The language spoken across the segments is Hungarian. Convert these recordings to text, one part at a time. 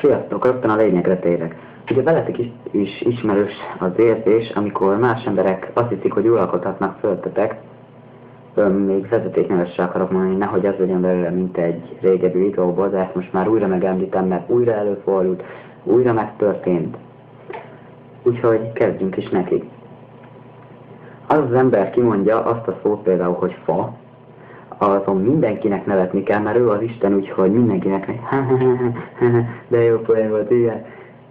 Sziasztok, rögtön a lényegre térek. Ugye veletek is ismerős az érzés, amikor más emberek azt hiszik, hogy uralkodhatnak föltetek. Még vezetéknevesse akarok mondani, nehogy az legyen belőle, mint egy régebbi videóból, de ezt most már újra megemlítem, mert újra előfordult, újra megtörtént. Úgyhogy kezdjünk is neki. Az ember kimondja azt a szót például, hogy fa, azon mindenkinek nevetni kell, mert ő az Isten, úgyhogy mindenkinek de jó poén volt, igen.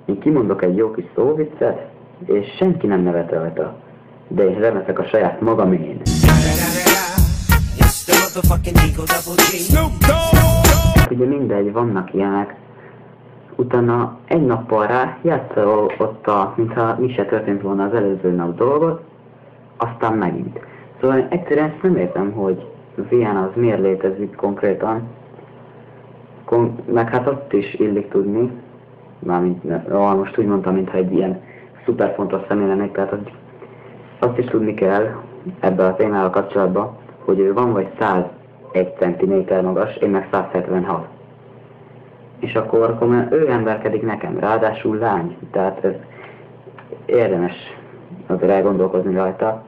Én kimondok egy jó kis szóviccet, és senki nem nevet rajta. De én remetek a saját magamén. Ugye mindegy, vannak ilyenek. Utána egy nappal rá játszol ott mintha mi se történt volna az előző nap dolgot, aztán megint. Szóval én egyszerűen ezt nem értem, hogy az ilyen az miért létezik konkrétan. Meg hát azt is illik tudni, mármint most úgy mondtam, mintha egy ilyen szuper fontos személy lennék, tehát azt is tudni kell ebben a témával kapcsolatban, hogy ő van vagy 101 cm magas, én meg 176. És akkor ő emberkedik nekem, ráadásul lány, tehát ez érdemes azért elgondolkozni rajta.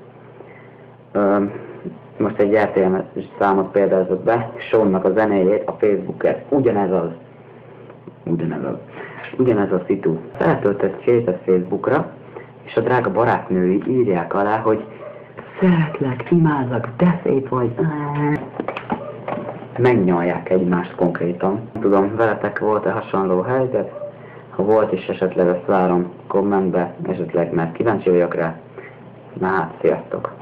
Most egy RTL számot példázott be, Seannak a zenéjét, a Facebookért, ugyanez a szitu. Feltöltött képet Facebookra, és a drága barátnői írják alá, hogy szeretlek, imádlak, de szép vagy. Megnyalják egymást konkrétan. Tudom, veletek volt-e hasonló helyzet? Ha volt is, esetleg azt várom kommentbe, esetleg mert kíváncsi vagyok rá. Na hát, sziasztok!